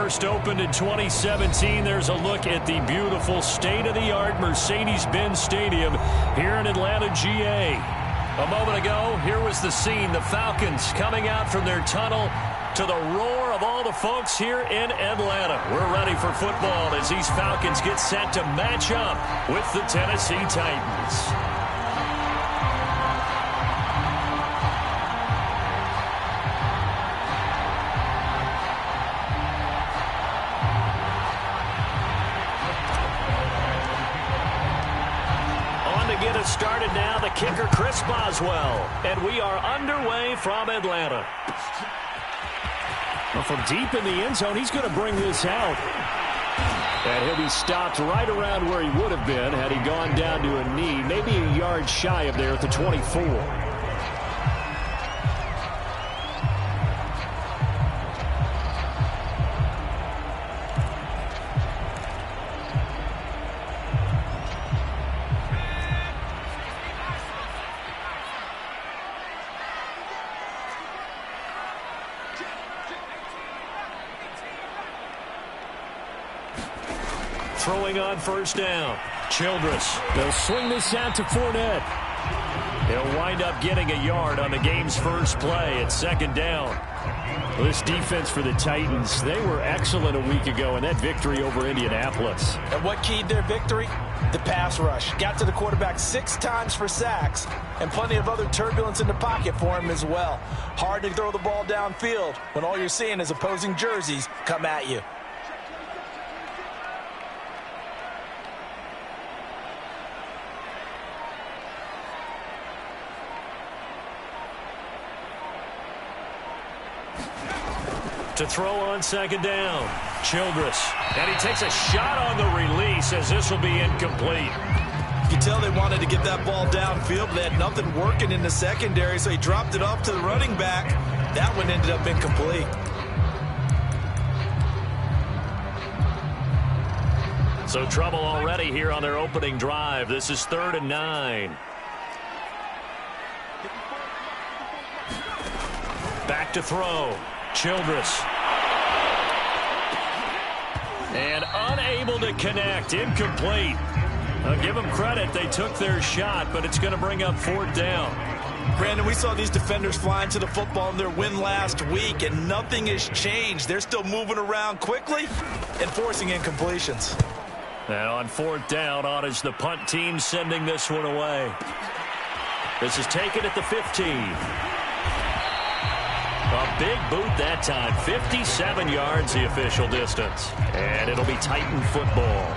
first opened in 2017. There's a look at the beautiful state-of-the-art Mercedes-Benz Stadium here in Atlanta, GA. A moment ago, here was the scene. The Falcons coming out from their tunnel to the roar of all the folks here in Atlanta. We're ready for football as these Falcons get set to match up with the Tennessee Titans. Get us started now, the kicker Chris Boswell, and we are underway from Atlanta. Well, from deep in the end zone, he's going to bring this out, and he'll be stopped right around where he would have been had he gone down to a knee, maybe a yard shy of there at the 24. Throwing on first down. Childress. They'll swing this out to Fournette. He'll wind up getting a yard on the game's first play at second down. This defense for the Titans, they were excellent a week ago in that victory over Indianapolis. And what keyed their victory? The pass rush. Got to the quarterback 6 times for sacks, and plenty of other turbulence in the pocket for him as well. Hard to throw the ball downfield when all you're seeing is opposing jerseys come at you. To throw on second down. Childress. And he takes a shot on the release as this will be incomplete. You can tell they wanted to get that ball downfield, but they had nothing working in the secondary, so he dropped it off to the running back. That one ended up incomplete. So trouble already here on their opening drive. This is 3rd and 9. Back to throw. Childress. And unable to connect. Incomplete. I'll give them credit. They took their shot, but it's going to bring up 4th down. Brandon, we saw these defenders flying to the football in their win last week, and nothing has changed. They're still moving around quickly and forcing incompletions. And on 4th down, on is the punt team sending this one away. This is taken at the 15. A big boot that time. 57 yards the official distance. And it'll be Titan football.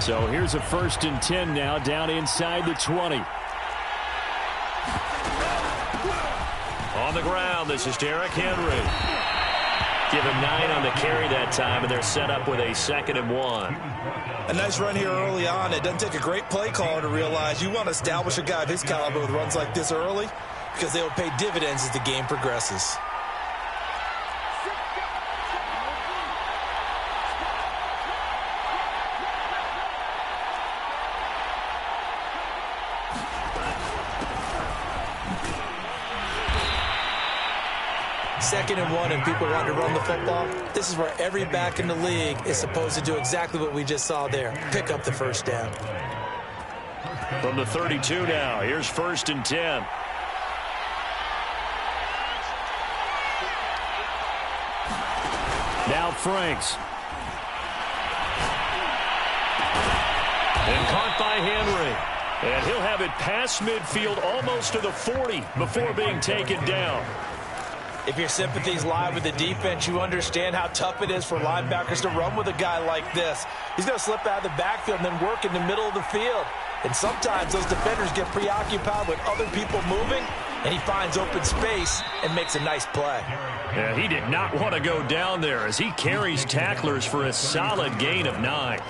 So here's a 1st and 10 now, down inside the 20. On the ground, this is Derrick Henry. Give him 9 on the carry that time, and they're set up with a 2nd and 1. A nice run here early on. It doesn't take a great play caller to realize you want to establish a guy of his caliber with runs like this early, because they will pay dividends as the game progresses. Second and 1, and people want to run the football. This is where every back in the league is supposed to do exactly what we just saw there. Pick up the first down. From the 32 now, here's 1st and 10. Now Franks. And caught by Henry. And he'll have it past midfield almost to the 40 before being taken down. If your sympathies lie with the defense, you understand how tough it is for linebackers to run with a guy like this. He's going to slip out of the backfield and then work in the middle of the field. And sometimes those defenders get preoccupied with other people moving, and he finds open space and makes a nice play. Yeah, he did not want to go down there as he carries tacklers for a solid gain of 9.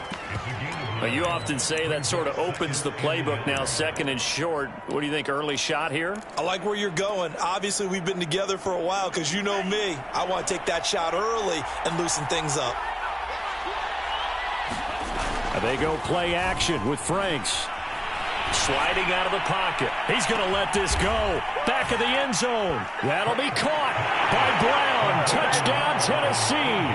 Well, you often say that sort of opens the playbook now, second and short. What do you think, early shot here? I like where you're going. Obviously, we've been together for a while because you know me. I want to take that shot early and loosen things up. They go play action with Franks. Sliding out of the pocket. He's going to let this go. Back of the end zone. That'll be caught by Brown. Touchdown, Tennessee.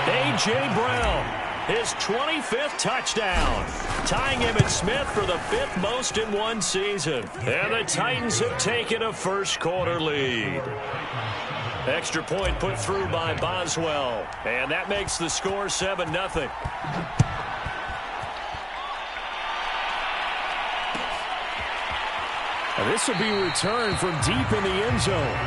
A.J. Brown. His 25th touchdown, tying Emmitt Smith for the 5th most in one season. And the Titans have taken a first-quarter lead. Extra point put through by Boswell. And that makes the score 7-0. And this will be returned from deep in the end zone.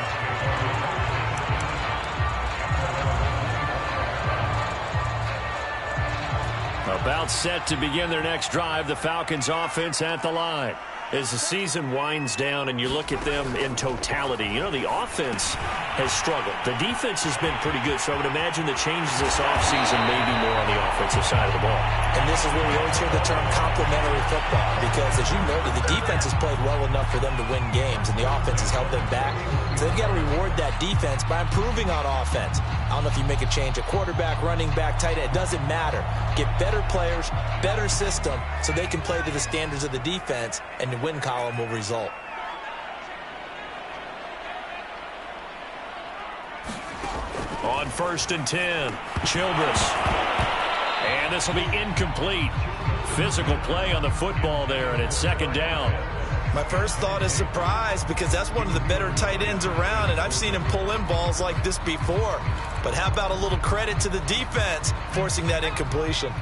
About set to begin their next drive, the Falcons offense at the line. As the season winds down and you look at them in totality, you know, the offense has struggled. The defense has been pretty good, so I would imagine the changes this offseason may be more on the offensive side of the ball. And this is where we always hear the term complementary football, because as you noted, the defense has played well enough for them to win games, and the offense has held them back. So they've got to reward that defense by improving on offense. I don't know if you make a change at quarterback, running back, tight end. It doesn't matter. Get better players, better system, so they can play to the standards of the defense, and the win column will result. On 1st and 10, Childress. And this will be incomplete. Physical play on the football there, and it's 2nd down. My first thought is surprise, because that's one of the better tight ends around, and I've seen him pull in balls like this before. But how about a little credit to the defense forcing that incompletion?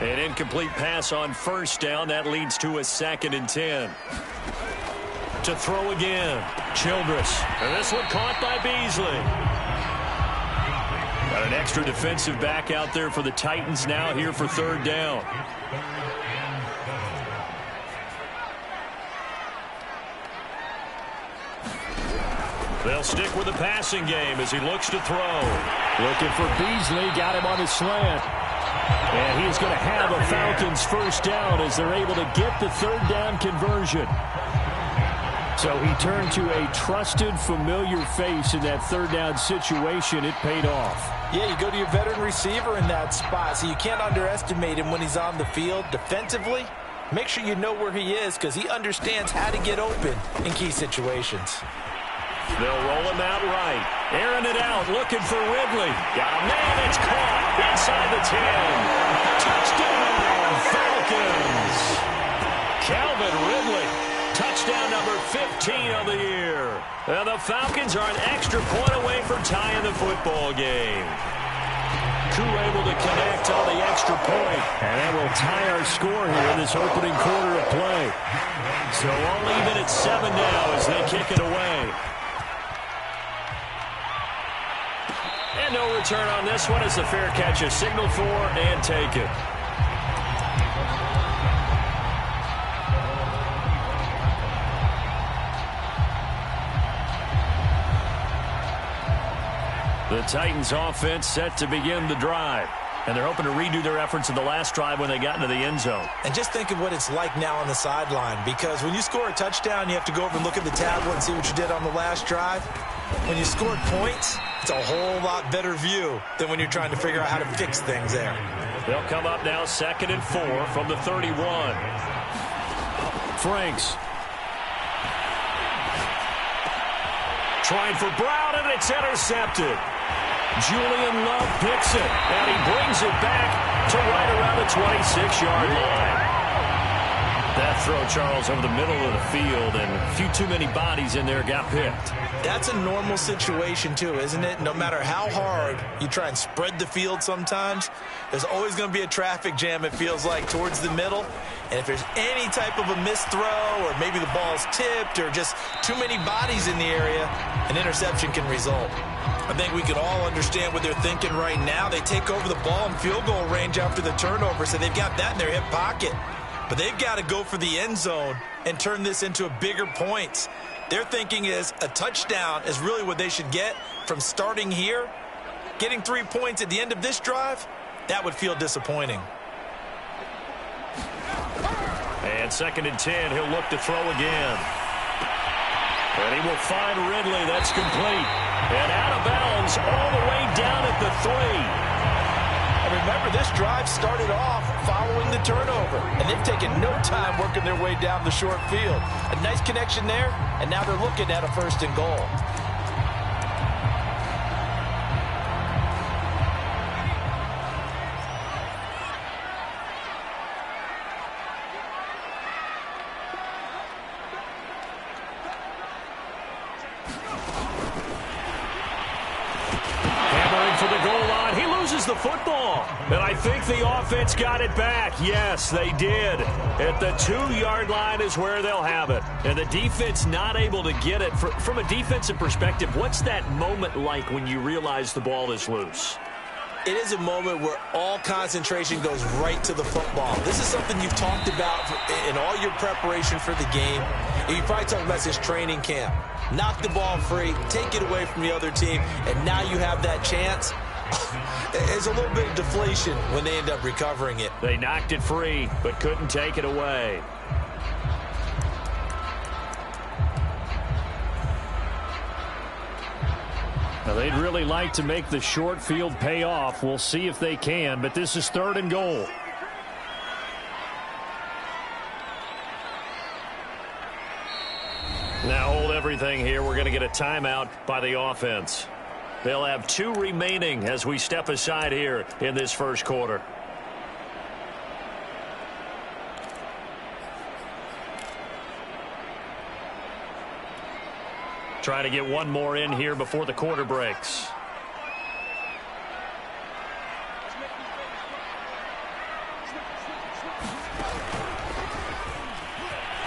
An incomplete pass on 1st down. That leads to a 2nd and 10. To throw again, Childress. And this one caught by Beasley. Got an extra defensive back out there for the Titans now here for 3rd down. They'll stick with the passing game as he looks to throw. Looking for Beasley. Got him on his slant. And he's going to have a Falcons 1st down as they're able to get the 3rd down conversion. So he turned to a trusted, familiar face in that 3rd down situation. It paid off. Yeah, you go to your veteran receiver in that spot, so you can't underestimate him when he's on the field. Defensively, make sure you know where he is, because he understands how to get open in key situations. They'll roll him out right. Airing it out, looking for Ridley. Got a man, it's caught inside the 10. Touchdown, Falcons. Calvin Ridley. Touchdown number 15 of the year. And the Falcons are an extra point away from tying the football game. Koo able to connect on the extra point. And that will tie our score here in this opening quarter of play. So all even at 7 now as they kick it away. And no return on this one as the fair catch is signaled for and taken. The Titans offense set to begin the drive. And they're hoping to redo their efforts in the last drive when they got into the end zone. And just think of what it's like now on the sideline, because when you score a touchdown, you have to go over and look at the tablet and see what you did on the last drive. When you scored points, it's a whole lot better view than when you're trying to figure out how to fix things there. They'll come up now 2nd and 4 from the 31. Franks. Trying for Brown, and it's intercepted. Julian Love picks it, and he brings it back to right around the 26-yard line. That throw, Charles, over the middle of the field, and a few too many bodies in there got picked. That's a normal situation, too, isn't it? No matter how hard you try and spread the field sometimes, there's always going to be a traffic jam, it feels like, towards the middle. And if there's any type of a missed throw, or maybe the ball's tipped, or just too many bodies in the area, an interception can result. I think we can all understand what they're thinking right now. They take over the ball in field goal range after the turnover, so they've got that in their hip pocket. But they've got to go for the end zone and turn this into a bigger points. Their thinking is a touchdown is really what they should get from starting here. Getting 3 points at the end of this drive, that would feel disappointing. On 2nd and 10, he'll look to throw again. And he will find Ridley. That's complete. And out of bounds all the way down at the 3. And remember, this drive started off following the turnover. And they've taken no time working their way down the short field. A nice connection there, and now they're looking at a 1st and goal. The football, and I think the offense got it back. Yes, they did. At the 2-yard line is where they'll have it, and the defense not able to get it. From a defensive perspective, what's that moment like when you realize the ball is loose? It is a moment where all concentration goes right to the football. This is something you've talked about in all your preparation for the game. And you probably talked about this training camp. Knock the ball free, take it away from the other team, and now you have that chance. There's a little bit of deflation when they end up recovering it. They knocked it free, but couldn't take it away. Now, they'd really like to make the short field pay off. We'll see if they can, but this is 3rd and goal. Now hold everything here. We're going to get a timeout by the offense. They'll have 2 remaining as we step aside here in this 1st quarter. Trying to get one more in here before the quarter breaks.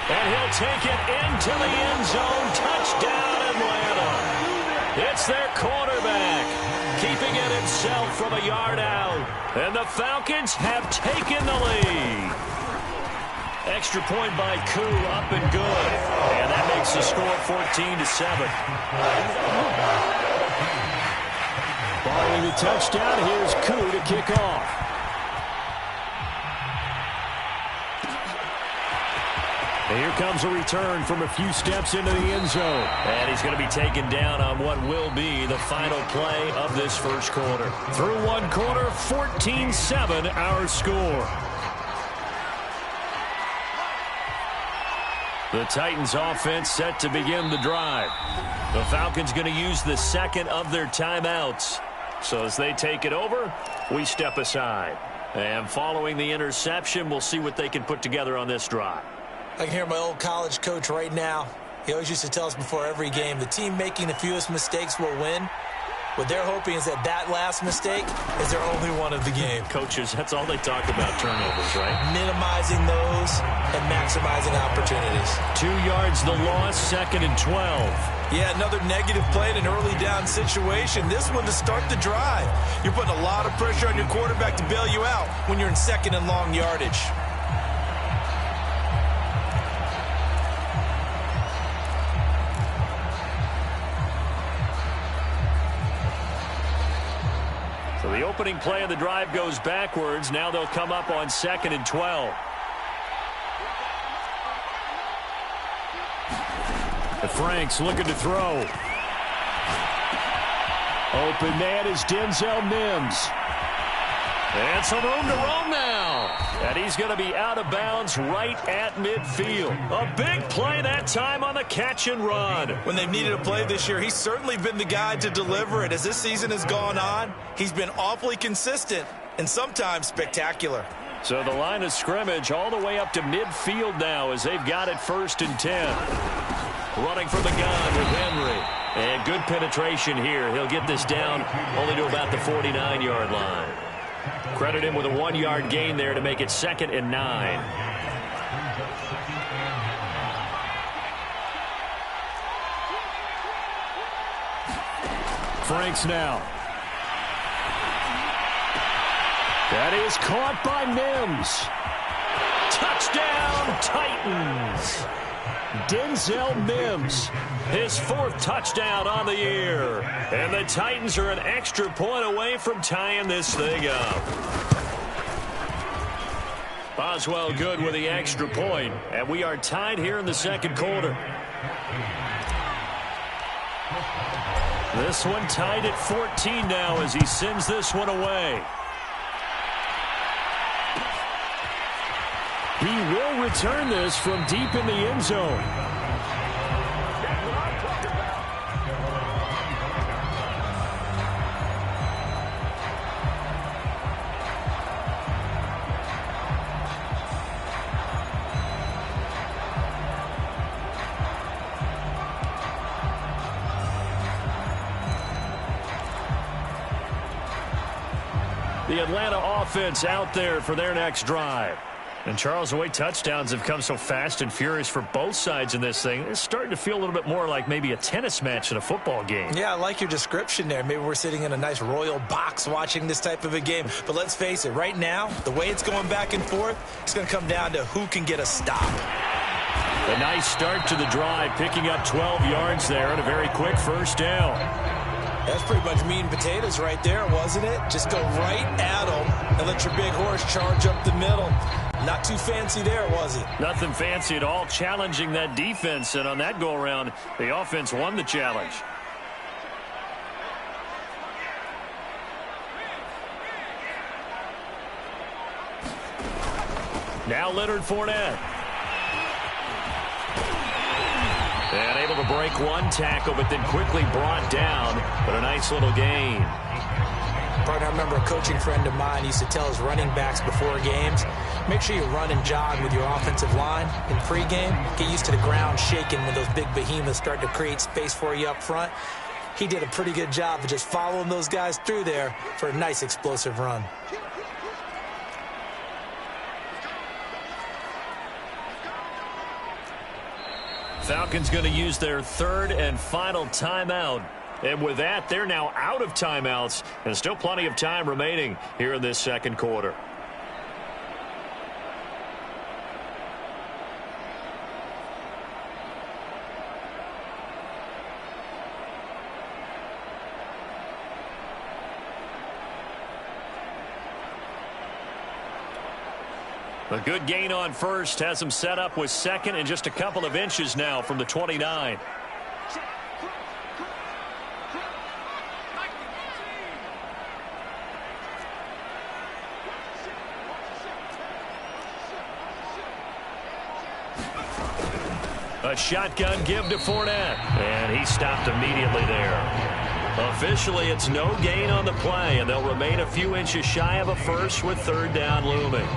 And he'll take it into the end zone. Touchdown, Atlanta. It's their quarterback, keeping it himself from a yard out. And the Falcons have taken the lead. Extra point by Koo, up and good. And that makes the score 14-7. Following the touchdown, here's Koo to kick off. And here comes a return from a few steps into the end zone. And he's going to be taken down on what will be the final play of this 1st quarter. Through 1 quarter, 14-7 our score. The Titans offense set to begin the drive. The Falcons going to use the 2nd of their timeouts. So as they take it over, we step aside. And following the interception, we'll see what they can put together on this drive. I can hear my old college coach right now. He always used to tell us before every game, the team making the fewest mistakes will win. What they're hoping is that last mistake is their only one of the game. Coaches, that's all they talk about, turnovers, right? Minimizing those and maximizing opportunities. 2 yards the loss, 2nd and 12. Yeah, another negative play in an early down situation. This one to start the drive. You're putting a lot of pressure on your quarterback to bail you out when you're in 2nd and long yardage. So the opening play of the drive goes backwards. Now they'll come up on 2nd and 12. The Franks looking to throw. Open man is Denzel Mims. And some room to roam now. And he's going to be out of bounds right at midfield. A big play that time on the catch and run. When they've needed a play this year, he's certainly been the guy to deliver it. As this season has gone on, he's been awfully consistent and sometimes spectacular. So the line of scrimmage all the way up to midfield now as they've got it 1st and 10. Running from the gun with Henry. And good penetration here. He'll get this down only to about the 49-yard line. Credit him with a 1-yard gain there to make it 2nd and 9. Franks now. That is caught by Mims. Touchdown, Titans. Denzel Mims, his 4th touchdown on the year. And the Titans are an extra point away from tying this thing up. Boswell good with the extra point, and we are tied here in the second quarter. This one tied at 14 now as he sends this one away. He will return this from deep in the end zone. The Atlanta offense out there for their next drive. And, Charles, the way touchdowns have come so fast and furious for both sides in this thing, it's starting to feel a little bit more like maybe a tennis match in a football game. Yeah, I like your description there. Maybe we're sitting in a nice royal box watching this type of a game. But let's face it, right now, the way it's going back and forth, it's going to come down to who can get a stop. A nice start to the drive, picking up 12 yards there and a very quick first down. That's pretty much meat and potatoes right there, wasn't it? Just go right at them and let your big horse charge up the middle. Not too fancy there, was it? Nothing fancy at all, challenging that defense. And on that go-around, the offense won the challenge. Now Leonard Fournette. And able to break one tackle, but then quickly brought down. But a nice little gain. Partner, I remember a coaching friend of mine used to tell his running backs before games, make sure you run and jog with your offensive line in pregame. Get used to the ground shaking when those big behemoths start to create space for you up front. He did a pretty good job of just following those guys through there for a nice explosive run. Falcons going to use their third and final timeout. And with that, they're now out of timeouts. And still plenty of time remaining here in this second quarter. A good gain on first has him set up with second and just a couple of inches now from the 29. A shotgun give to Fournette, and he stopped immediately there. Officially, it's no gain on the play, and they'll remain a few inches shy of a first with third down looming.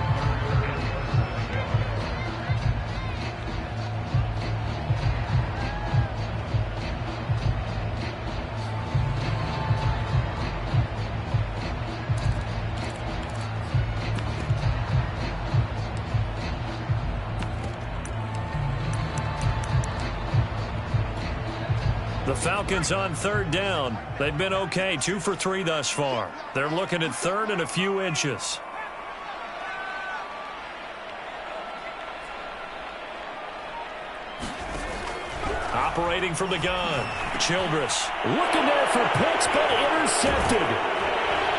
The Falcons on third down. They've been okay, 2 for 3 thus far. They're looking at third and a few inches. Operating from the gun. Childress looking there for picks, but intercepted.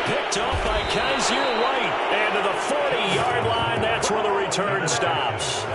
Picked off by Kaiser White. And to the 40-yard line, that's where the return stops.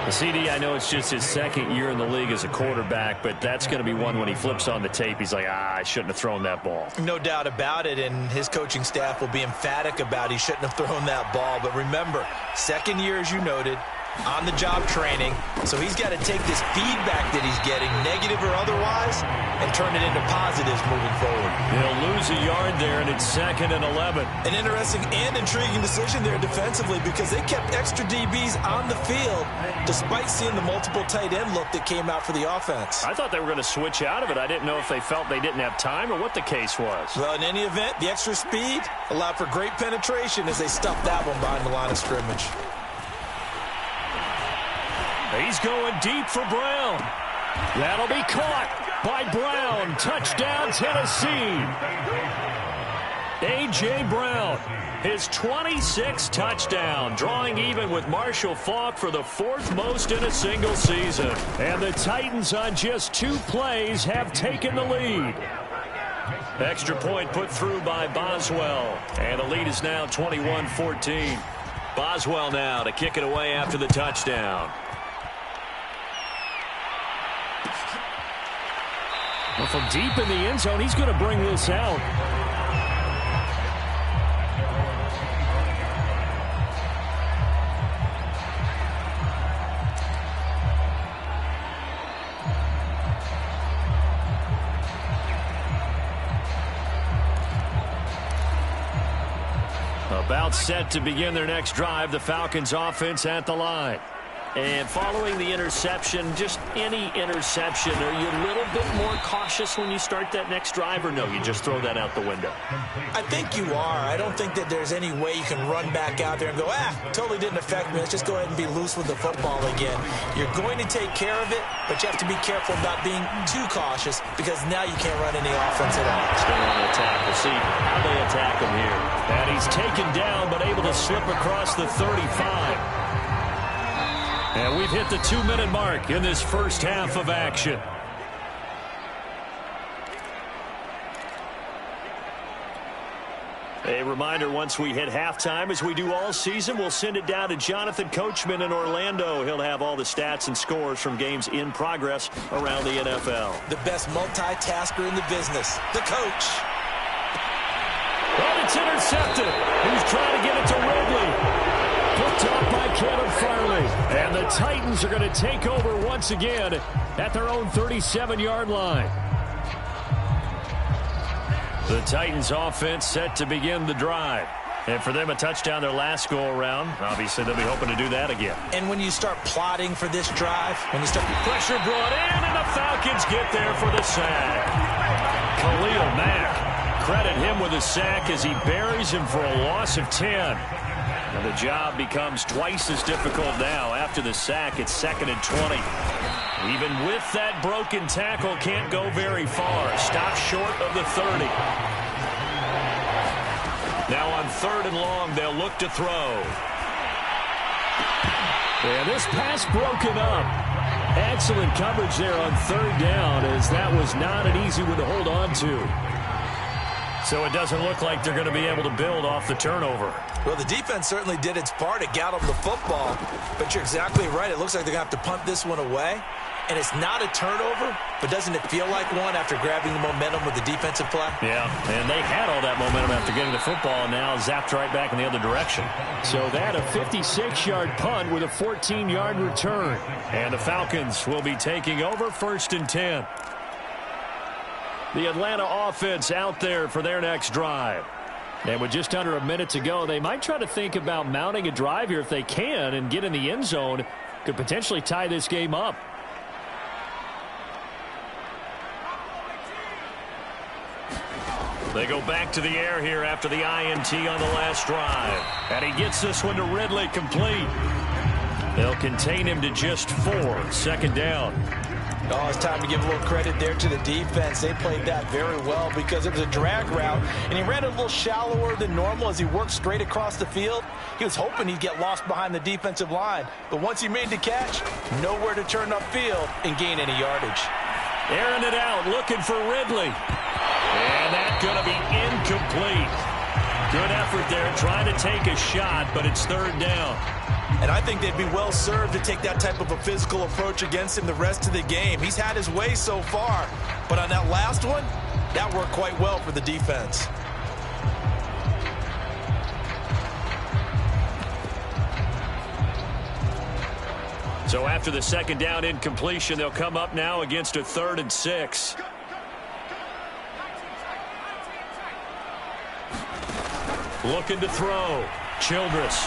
The CD, I know it's just his second year in the league as a quarterback, but that's going to be one when he flips on the tape. He's like, I shouldn't have thrown that ball. No doubt about it, and his coaching staff will be emphatic about he shouldn't have thrown that ball. But remember, second year, as you noted, on-the-job training, so he's got to take this feedback that he's getting, negative or otherwise, and turn it into positives moving forward. He'll lose a yard there, and it's 2nd and 11. An interesting and intriguing decision there defensively because they kept extra DBs on the field despite seeing the multiple tight end look that came out for the offense. I thought they were going to switch out of it. I didn't know if they felt they didn't have time or what the case was. Well, in any event, the extra speed allowed for great penetration as they stuffed that one behind the line of scrimmage. He's going deep for Brown. That'll be caught by Brown. Touchdown, Tennessee. A.J. Brown, his 26th touchdown, drawing even with Marshall Faulk for the 4th most in a single season. And the Titans on just 2 plays have taken the lead. Extra point put through by Boswell. And the lead is now 21-14. Boswell now to kick it away after the touchdown. Well, from deep in the end zone, he's going to bring this out. About set to begin their next drive, the Falcons offense at the line. And following the interception, just any interception, are you a little bit more cautious when you start that next drive, or no, you just throw that out the window? I think you are. I don't think that there's any way you can run back out there and go, totally didn't affect me. Let's just go ahead and be loose with the football again. You're going to take care of it, but you have to be careful about being too cautious because now you can't run any offense at all. Still on the attack. We'll see how they attack him here. And he's taken down, but able to slip across the 35. And we've hit the 2-minute mark in this first half of action. A reminder, once we hit halftime, as we do all season, we'll send it down to Jonathan Coachman in Orlando. He'll have all the stats and scores from games in progress around the NFL. The best multitasker in the business, the coach. But it's intercepted. He's trying to get it to Ridley. Picked off by Caleb Farley. And the Titans are going to take over once again at their own 37-yard line. The Titans offense set to begin the drive. And for them, a touchdown their last go-around. Obviously, they'll be hoping to do that again. And when you start plotting for this drive, when you start... Pressure brought in, and the Falcons get there for the sack. Khalil Mack, credit him with a sack as he buries him for a loss of 10. And the job becomes twice as difficult now. After the sack, it's 2nd and 20. Even with that broken tackle, can't go very far. Stop short of the 30. Now on 3rd and long, they'll look to throw. And this pass broken up. Excellent coverage there on 3rd down, as that was not an easy one to hold on to. So it doesn't look like they're going to be able to build off the turnover. Well, the defense certainly did its part. It got them the football. But you're exactly right. It looks like they're going to have to punt this one away. And it's not a turnover, but doesn't it feel like one after grabbing the momentum with the defensive play? Yeah, and they had all that momentum after getting the football, and now zapped right back in the other direction. So that a 56-yard punt with a 14-yard return. And the Falcons will be taking over 1st and 10. The Atlanta offense out there for their next drive. And with just under a minute to go, they might try to think about mounting a drive here if they can and get in the end zone. Could potentially tie this game up. They go back to the air here after the INT on the last drive. And he gets this one to Ridley complete. They'll contain him to just 4. 2nd down. Oh, it's time to give a little credit there to the defense. They played that very well because it was a drag route, and he ran a little shallower than normal as he worked straight across the field. He was hoping he'd get lost behind the defensive line, but once he made the catch, nowhere to turn upfield and gain any yardage. Airing it out, looking for Ridley. And that's going to be incomplete. Good effort there, trying to take a shot, but it's 3rd down. And I think they'd be well served to take that type of a physical approach against him the rest of the game. He's had his way so far, but on that last one, that worked quite well for the defense. So after the 2nd down incompletion, they'll come up now against a 3rd and 6. Looking to throw. Childress.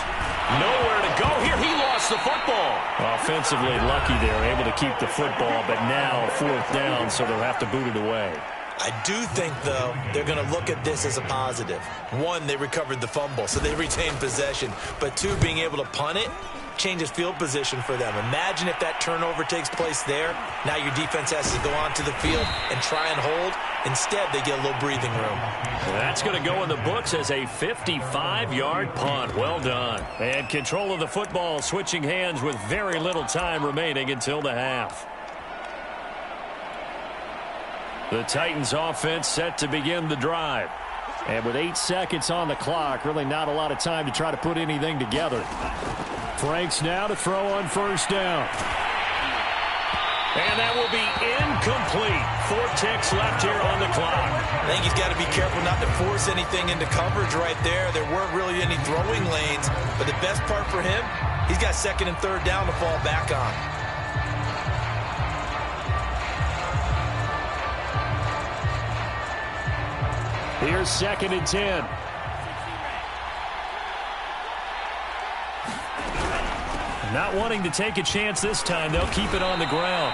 Nowhere to go here. He lost the football. Offensively lucky there, able to keep the football, but now 4th down, so they'll have to boot it away. I do think, though, they're going to look at this as a positive. 1, they recovered the fumble, so they retained possession. But 2, being able to punt it changes field position for them. Imagine if that turnover takes place there. Now your defense has to go onto the field and try and hold. Instead, they get a little breathing room. That's going to go in the books as a 55-yard punt. Well done. And control of the football, switching hands with very little time remaining until the half. The Titans offense set to begin the drive. And with 8 seconds on the clock, really not a lot of time to try to put anything together. Franks now to throw on first down. And that will be incomplete. 4 ticks left here on the clock. I think he's got to be careful not to force anything into coverage right there. There weren't really any throwing lanes. But the best part for him, he's got 2nd and 3rd down to fall back on. Here's 2nd and 10. Not wanting to take a chance this time, they'll keep it on the ground.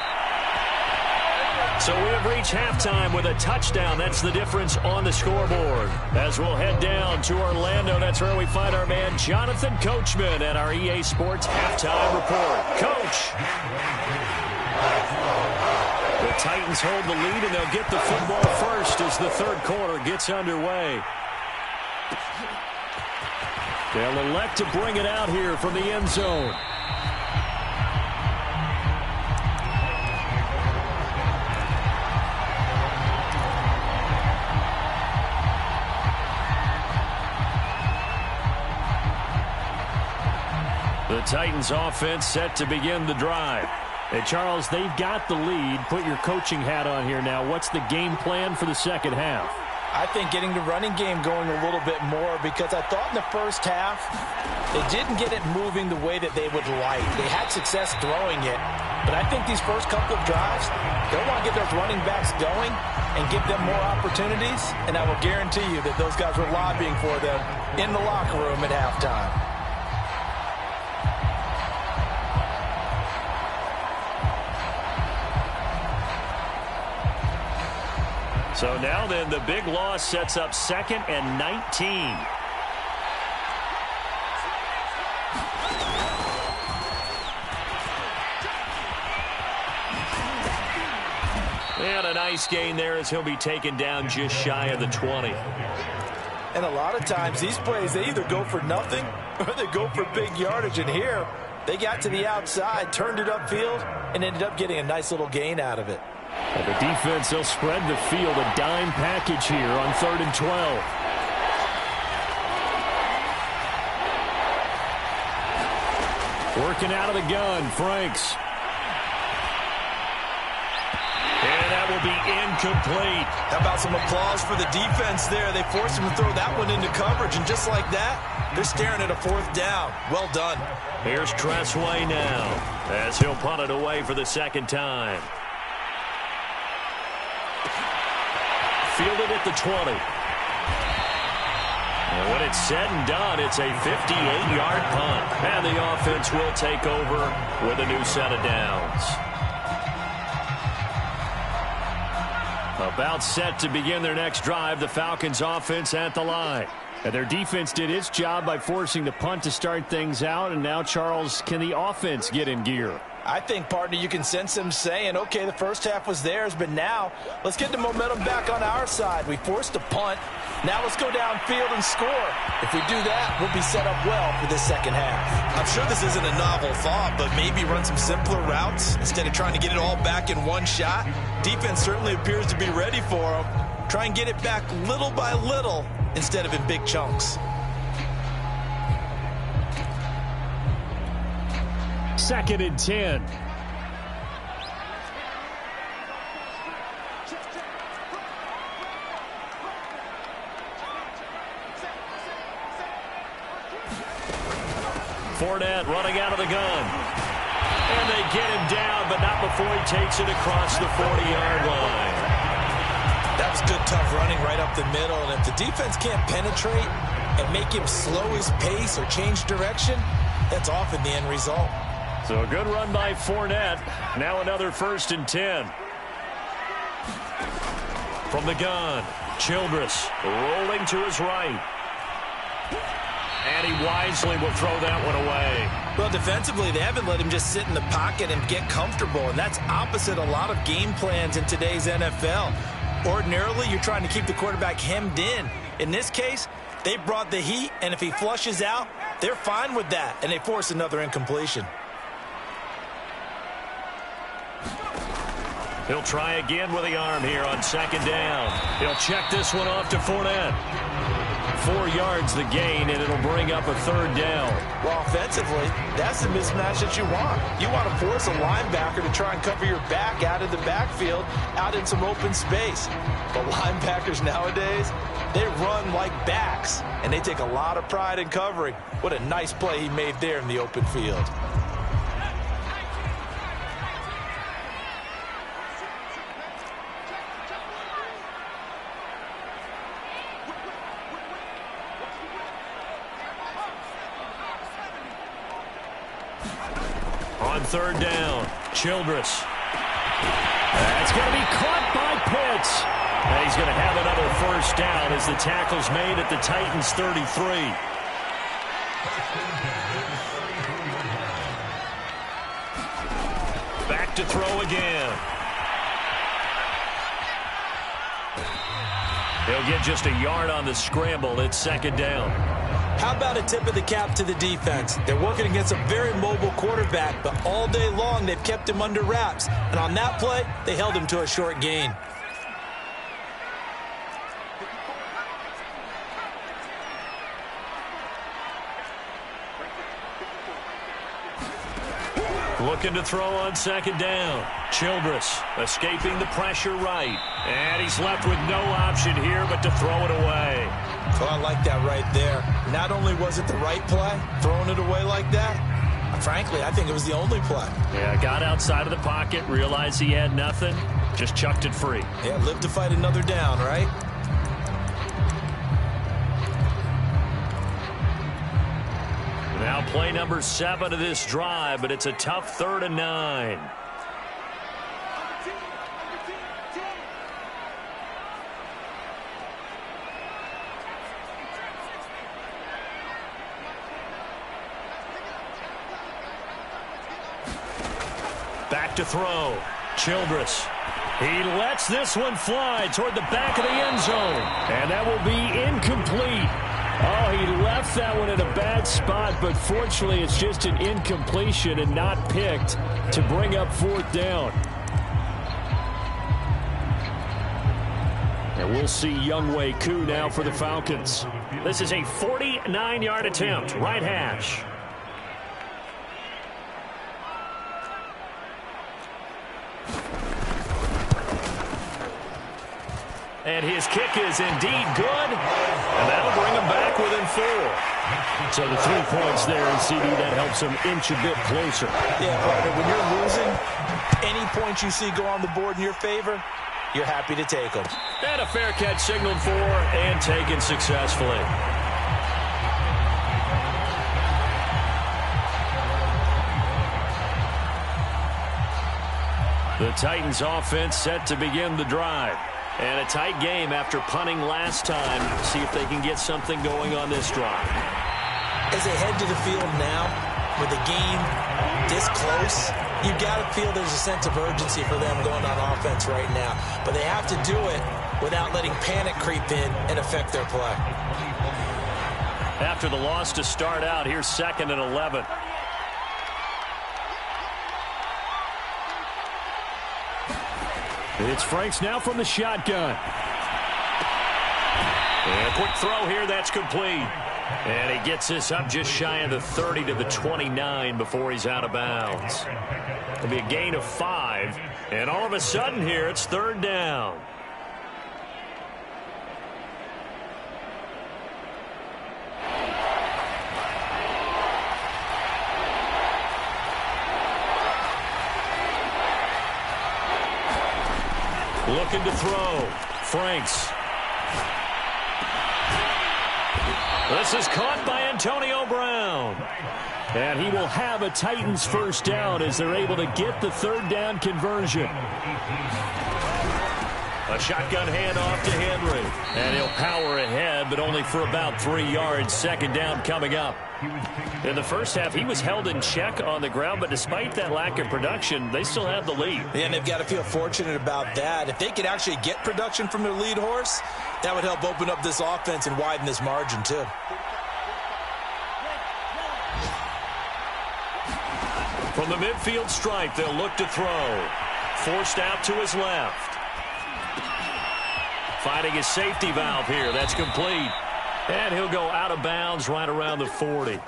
So we have reached halftime with a touchdown. That's the difference on the scoreboard. As we'll head down to Orlando, that's where we find our man Jonathan Coachman at our EA Sports Halftime Report. Coach! The Titans hold the lead, and they'll get the football first as the 3rd quarter gets underway. They'll elect to bring it out here from the end zone. The Titans offense set to begin the drive. Hey, Charles, they've got the lead. Put your coaching hat on here now. What's the game plan for the second half? I think getting the running game going a little bit more, because I thought in the first half they didn't get it moving the way that they would like. They had success throwing it, but I think these first couple of drives, they'll want to get those running backs going and give them more opportunities, and I will guarantee you that those guys were lobbying for them in the locker room at halftime. So now then, the big loss sets up 2nd and 19. And a nice gain there as he'll be taken down just shy of the 20. And a lot of times these plays, they either go for nothing or they go for big yardage. And here, they got to the outside, turned it upfield, and ended up getting a nice little gain out of it. And the defense, they'll spread the field, a dime package here on 3rd and 12. Working out of the gun, Franks. And that will be incomplete. How about some applause for the defense there? They forced him to throw that one into coverage, and just like that, they're staring at a 4th down. Well done. Here's Tressway now as he'll punt it away for the 2nd time. Fielded at the 20. And when it's said and done, it's a 58-yard punt. And the offense will take over with a new set of downs. About set to begin their next drive, the Falcons offense at the line. And their defense did its job by forcing the punt to start things out. And now, Charles, can the offense get in gear? I think, partner, you can sense them saying, okay, the first half was theirs, but now let's get the momentum back on our side. We forced a punt. Now let's go downfield and score. If we do that, we'll be set up well for this second half. I'm sure this isn't a novel thought, but maybe run some simpler routes instead of trying to get it all back in one shot. Defense certainly appears to be ready for them. Try and get it back little by little instead of in big chunks. 2nd and 10. Fournette running out of the gun. And they get him down, but not before he takes it across the 40-yard line. That was good, tough running right up the middle. And if the defense can't penetrate and make him slow his pace or change direction, that's often the end result. So a good run by Fournette. Now another 1st and 10. From the gun, Childress rolling to his right. And he wisely will throw that one away. Well, defensively, they haven't let him just sit in the pocket and get comfortable, and that's opposite a lot of game plans in today's NFL. Ordinarily, you're trying to keep the quarterback hemmed in. In this case, they brought the heat, and if he flushes out, they're fine with that, and they force another incompletion. He'll try again with the arm here on second down. He'll check this one off to Fournette. 4 yards the gain, and it'll bring up a third down. Well, offensively, that's the mismatch that you want. You want to force a linebacker to try and cover your back out of the backfield, out in some open space. But linebackers nowadays, they run like backs, and they take a lot of pride in covering. What a nice play he made there in the open field. On third down, Childress. That's going to be caught by Pitts. And he's going to have another first down as the tackle's made at the Titans' 33. Back to throw again. He'll get just a yard on the scramble. It's second down. How about a tip of the cap to the defense? They're working against a very mobile quarterback, but all day long they've kept him under wraps. And on that play, they held him to a short gain. Looking to throw on second down. Childress escaping the pressure right. And he's left with no option here but to throw it away. Oh, I like that right there. Not only was it the right play, throwing it away like that, frankly, I think it was the only play. Yeah, got outside of the pocket, realized he had nothing, just chucked it free. Yeah, live to fight another down, right? Now play number 7 of this drive, but it's a tough 3rd and 9. Back to throw. Childress. He lets this one fly toward the back of the end zone. And that will be incomplete. Oh, he left that one in a bad spot, but fortunately it's just an incompletion and not picked to bring up 4th down. And we'll see Younghoe Koo now for the Falcons. This is a 49-yard attempt, right hash. And his kick is indeed good, and that'll bring him back within 4. So the 3 points there, and CD, that helps him inch a bit closer. Yeah, partner, when you're losing, any points you see go on the board in your favor, you're happy to take them. And a fair catch signaled for and taken successfully. The Titans offense set to begin the drive. And a tight game after punting last time. See if they can get something going on this drive. As they head to the field now, with the game this close, you got to feel there's a sense of urgency for them going on offense right now. But they have to do it without letting panic creep in and affect their play. After the loss to start out, here's 2nd and 11. It's Franks now from the shotgun. And a quick throw here, that's complete. And he gets this up just shy of the 30 to the 29 before he's out of bounds. It'll be a gain of 5. And all of a sudden here, it's 3rd down. Looking to throw. Franks. This is caught by Antonio Brown. And he will have a Titans first down as they're able to get the 3rd down conversion. A shotgun handoff to Henry. And he'll power ahead, but only for about 3 yards. 2nd down coming up. In the first half, he was held in check on the ground, but despite that lack of production, they still have the lead. And they've got to feel fortunate about that. If they could actually get production from their lead horse, that would help open up this offense and widen this margin, too. From the midfield stripe, they'll look to throw. forced out to his left. Finding his safety valve here. That's complete. And he'll go out of bounds right around the 40.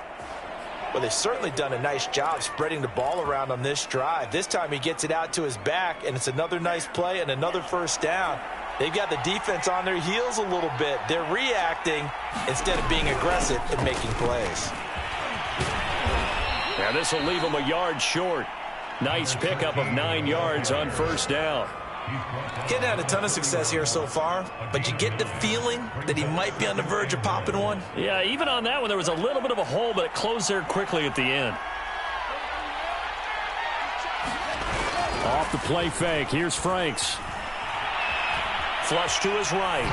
Well, they've certainly done a nice job spreading the ball around on this drive. This time he gets it out to his back, and it's another nice play and another first down. They've got the defense on their heels a little bit. They're reacting instead of being aggressive and making plays. Now this will leave him a yard short. Nice pickup of 9 yards on first down. Getting had a ton of success here so far, but you get the feeling that he might be on the verge of popping one. Yeah, even on that one, there was a little bit of a hole, but it closed there quickly at the end. Off the play fake, here's Franks. Flush to his right.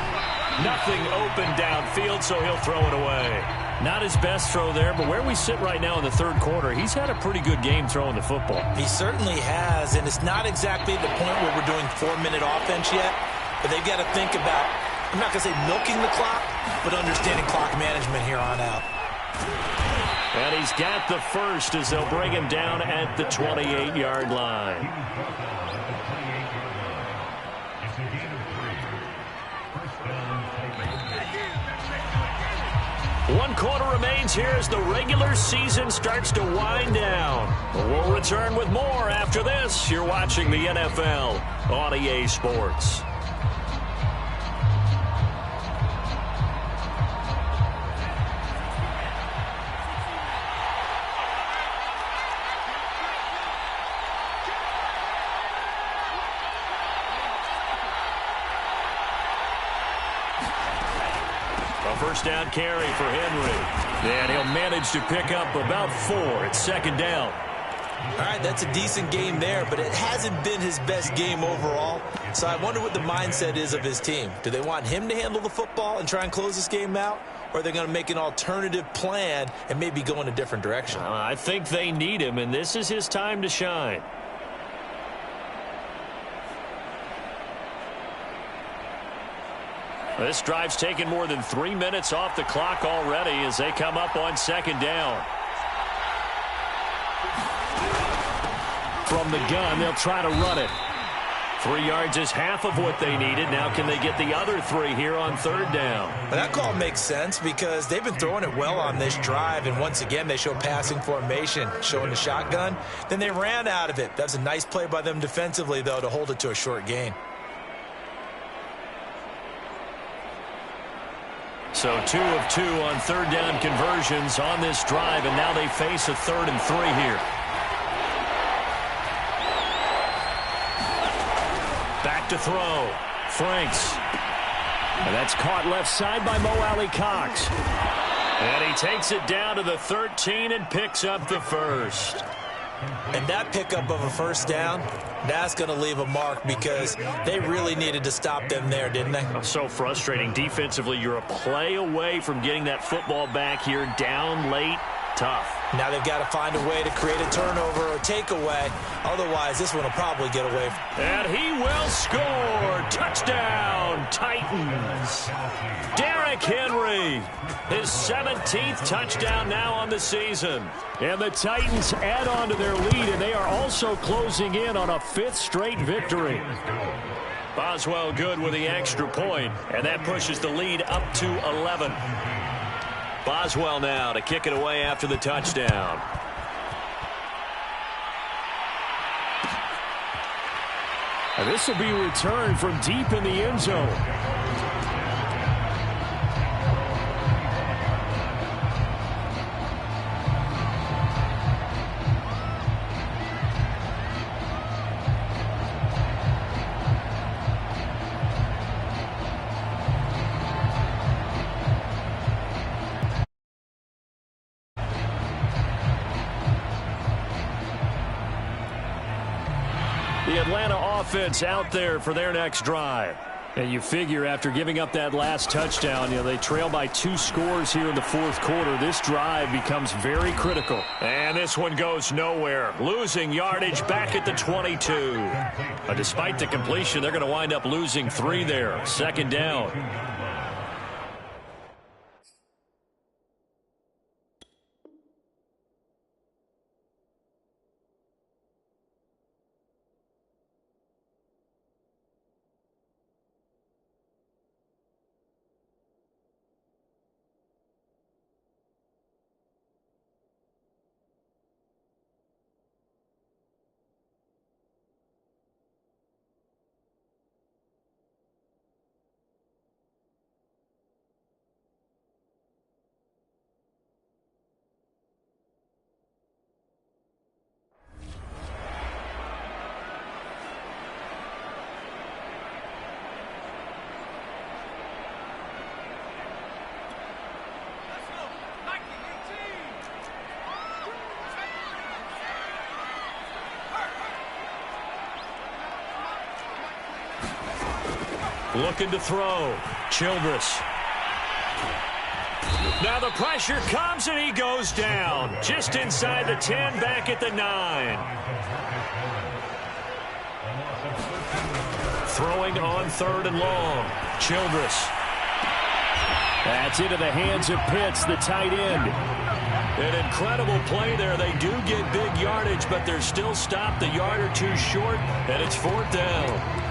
Nothing open downfield, so he'll throw it away. Not his best throw there, but where we sit right now in the third quarter, he's had a pretty good game throwing the football. He certainly has, and it's not exactly the point where we're doing 4-minute offense yet, but they've got to think about, I'm not going to say milking the clock, but understanding clock management here on out. And he's got the first as they'll bring him down at the 28-yard line. One quarter remains here as the regular season starts to wind down. We'll return with more after this. You're watching the NFL on EA Sports. First down carry for Henry. And he'll manage to pick up about 4 at second down. All right, that's a decent game there, but it hasn't been his best game overall. So I wonder what the mindset is of his team. Do they want him to handle the football and try and close this game out? Or are they going to make an alternative plan and maybe go in a different direction? I think they need him, and this is his time to shine. This drive's taken more than 3 minutes off the clock already as they come up on second down. From the gun, they'll try to run it. 3 yards is half of what they needed. Now can they get the other 3 here on third down? Well, that call makes sense because they've been throwing it well on this drive, and once again they show passing formation, showing the shotgun. Then they ran out of it. That's a nice play by them defensively, though, to hold it to a short gain. So 2 of 2 on third down conversions on this drive, and now they face a 3rd and 3 here. Back to throw. Franks. And that's caught left side by Mo Alley Cox. And he takes it down to the 13 and picks up the first. And that pickup of a first down, that's going to leave a mark because they really needed to stop them there, didn't they? So frustrating. Defensively, you're a play away from getting that football back here down late. Tough. Now they've got to find a way to create a turnover or takeaway. Otherwise, this one will probably get away. And he will score. Touchdown, Titans. Derrick Henry, his 17th touchdown now on the season. And the Titans add on to their lead, and they are also closing in on a 5th straight victory. Boswell good with the extra point, and that pushes the lead up to 11. Boswell now to kick it away after the touchdown. And this will be returned from deep in the end zone. The Atlanta offense out there for their next drive. And you figure after giving up that last touchdown, they trail by 2 scores here in the fourth quarter. This drive becomes very critical. And this one goes nowhere. Losing yardage back at the 22. Despite the completion, they're going to wind up losing 3 there. Second down. Looking to throw. Childress. Now the pressure comes and he goes down. Just inside the 10, back at the 9. Throwing on 3rd and long. Childress. That's into the hands of Pitts, the tight end. An incredible play there. They do get big yardage, but they're still stopped a yard or two short, and it's 4th down.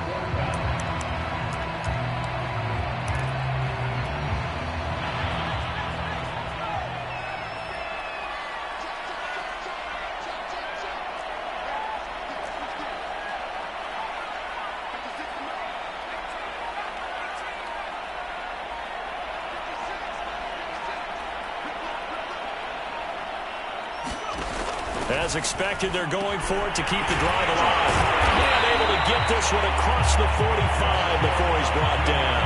As expected, they're going for it to keep the drive alive. And able to get this one across the 45 before he's brought down.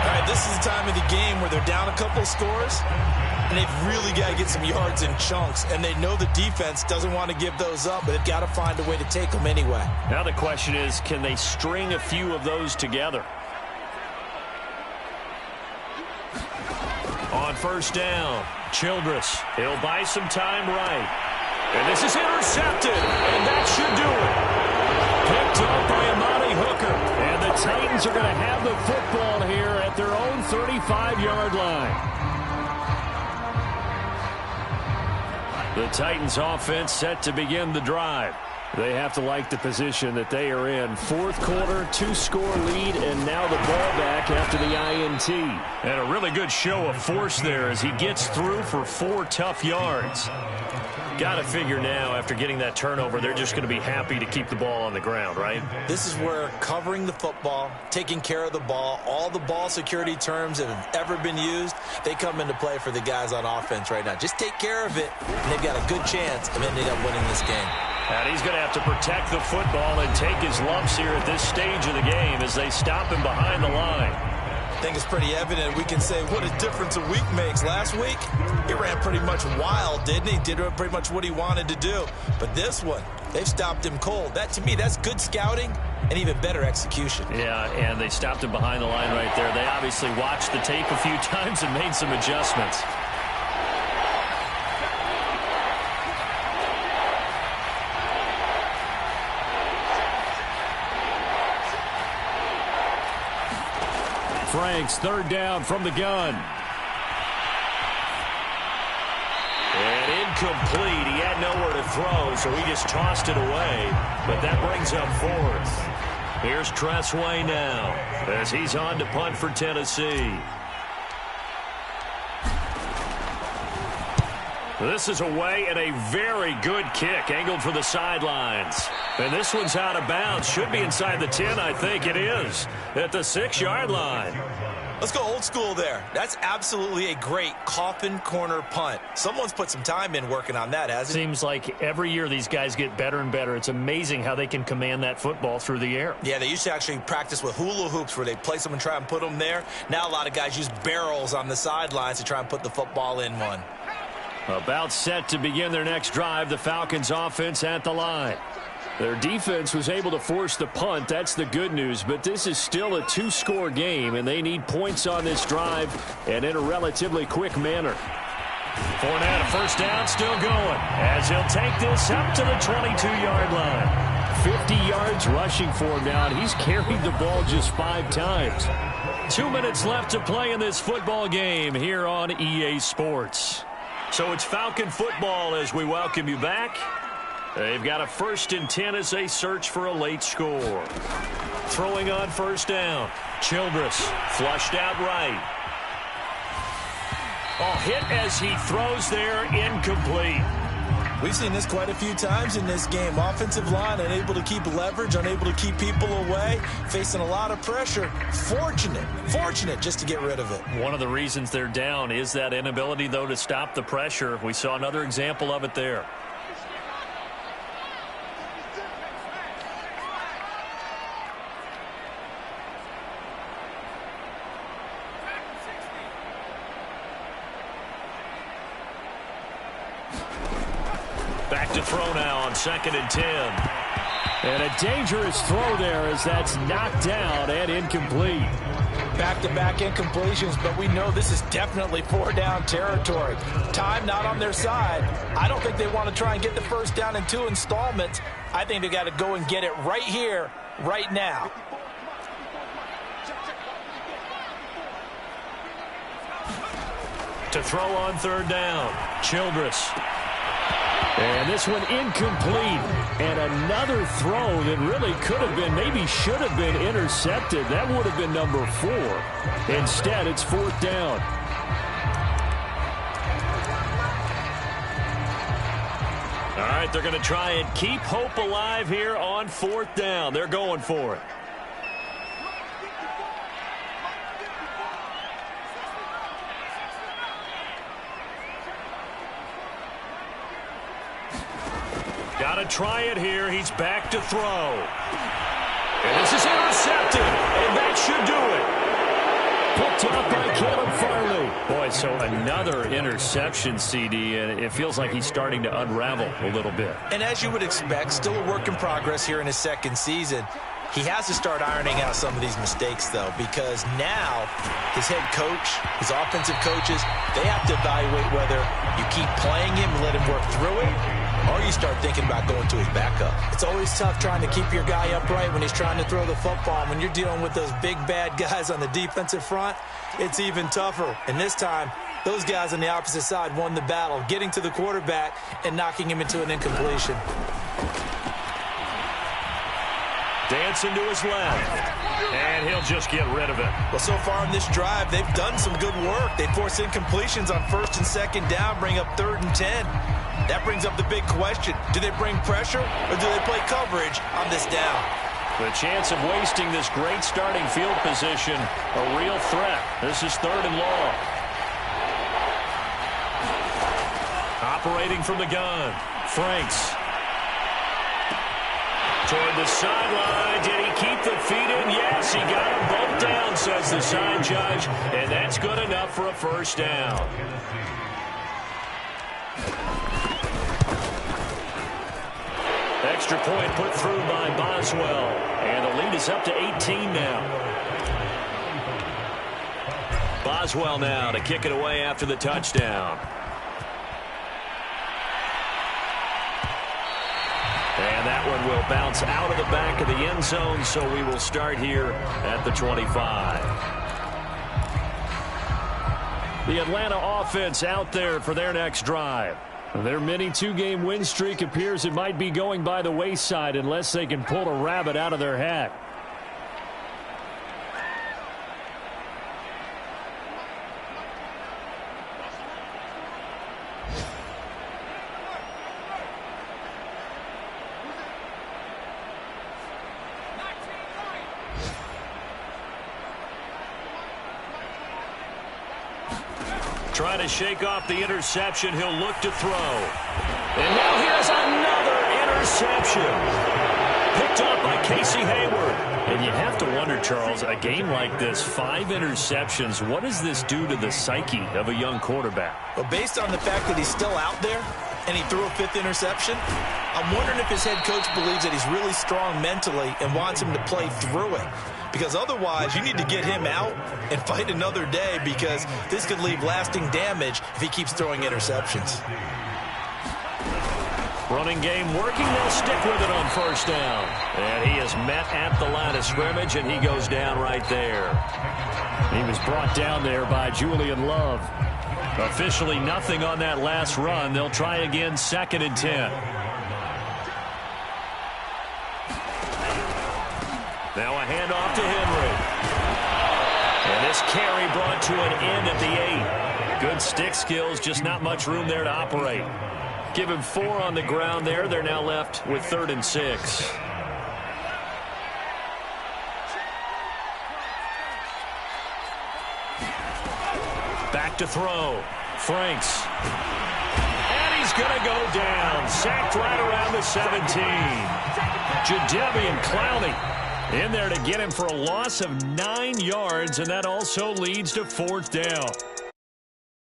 All right, this is the time of the game where they're down a couple of scores, and they've really got to get some yards in chunks. And they know the defense doesn't want to give those up, but they've got to find a way to take them anyway. Now the question is, can they string a few of those together? On 1st down, Childress. He'll buy some time right. And this is intercepted, and that should do it. Picked up by Amani Hooker. And the Titans are going to have the football here at their own 35-yard line. The Titans offense set to begin the drive. They have to like the position that they are in. 4th quarter, 2-score lead, and now the ball back after the INT. And a really good show of force there as he gets through for 4 tough yards. Got to figure now, after getting that turnover, they're just going to be happy to keep the ball on the ground, right? This is where covering the football, taking care of the ball, all the ball security terms that have ever been used, they come into play for the guys on offense right now. Just take care of it, and they've got a good chance of ending up winning this game. And he's going to have to protect the football and take his lumps here at this stage of the game as they stop him behind the line. I think it's pretty evident. We can say what a difference a week makes. Last week, he ran pretty much wild, didn't he? Did pretty much what he wanted to do. But this one, they've stopped him cold. That, to me, that's good scouting and even better execution. Yeah, and they stopped him behind the line right there. They obviously watched the tape a few times and made some adjustments. Franks, 3rd down from the gun. And incomplete. He had nowhere to throw, so he just tossed it away. But that brings up 4th. Here's Tressway now as he's on to punt for Tennessee. This is away and a very good kick, angled for the sidelines. And this one's out of bounds. Should be inside the 10, I think it is, at the 6-yard line. Let's go old school there. That's absolutely a great coffin corner punt. Someone's put some time in working on that, hasn't it? Seems like every year these guys get better and better. It's amazing how they can command that football through the air. Yeah, they used to actually practice with hula hoops where they place them and try and put them there. Now a lot of guys use barrels on the sidelines to try and put the football in one. About set to begin their next drive, the Falcons offense at the line. Their defense was able to force the punt. That's the good news, but this is still a 2-score game, and they need points on this drive and in a relatively quick manner. Fournette, a 1st down, still going, as he'll take this up to the 22-yard line. 50 yards rushing for him now, and he's carried the ball just 5 times. 2 minutes left to play in this football game here on EA Sports. So it's Falcon football as we welcome you back. They've got a 1st and 10 as they search for a late score. Throwing on 1st down. Childress flushed out right. Hit as he throws there, incomplete. We've seen this quite a few times in this game. Offensive line unable to keep leverage, unable to keep people away, facing a lot of pressure. Fortunate just to get rid of it. One of the reasons they're down is that inability, though, to stop the pressure. We saw another example of it there. Back to throw now on 2nd and 10. And a dangerous throw there as that's knocked down and incomplete. Back-to-back incompletions, but we know this is definitely 4-down territory. Time not on their side. I don't think they want to try and get the first down in 2 installments. I think they got to go and get it right here, right now. To throw on 3rd down, Childress. And this one incomplete. And another throw that really could have been, maybe should have been intercepted. That would have been number 4. Instead, it's 4th down. All right, they're going to try and keep hope alive here on 4th down. They're going for it. Got to try it here. He's back to throw. And this is intercepted. And that should do it. Picked up by Caleb Farley. Boy, so another interception, CD, and it feels like he's starting to unravel a little bit. And as you would expect, still a work in progress here in his 2nd season. He has to start ironing out some of these mistakes, though, because now his head coach, his offensive coaches, they have to evaluate whether you keep playing him and let him work through it, or you start thinking about going to his backup. It's always tough trying to keep your guy upright when he's trying to throw the football. When you're dealing with those big, bad guys on the defensive front, it's even tougher. And this time, those guys on the opposite side won the battle, getting to the quarterback and knocking him into an incompletion. Dancing to his left, and he'll just get rid of it. Well, so far in this drive, they've done some good work. They force incompletions on 1st and 2nd down, bring up 3rd and 10. That brings up the big question. Do they bring pressure, or do they play coverage on this down? The chance of wasting this great starting field position, a real threat. This is 3rd and long. Operating from the gun, Franks. Toward the sideline. Did he keep the feet in? Yes, he got them both down, says the side judge. And that's good enough for a 1st down. Extra point put through by Boswell. And the lead is up to 18 now. Boswell now to kick it away after the touchdown. And that one will bounce out of the back of the end zone, so we will start here at the 25. The Atlanta offense out there for their next drive. Their mini 2-game win streak appears it might be going by the wayside unless they can pull a rabbit out of their hat. Trying to shake off the interception. He'll look to throw. And now here's another interception. Picked up by Casey Hayward. And you have to wonder, Charles, a game like this, 5 interceptions, what does this do to the psyche of a young quarterback? Well, based on the fact that he's still out there and he threw a 5th interception, I'm wondering if his head coach believes that he's really strong mentally and wants him to play through it. Because otherwise, you need to get him out and fight another day, because this could leave lasting damage if he keeps throwing interceptions. Running game working. They'll stick with it on 1st down. And he is met at the line of scrimmage, and he goes down right there. He was brought down there by Julian Love. Officially nothing on that last run. They'll try again, 2nd and 10. Now a handoff to Henry. And this carry brought to an end at the 8. Good stick skills, just not much room there to operate. Give him 4 on the ground there. They're now left with 3rd and 6. Back to throw. Franks. And he's going to go down. Sacked right around the 17. Jadeveon Clowney in there to get him for a loss of 9 yards, and that also leads to 4th down.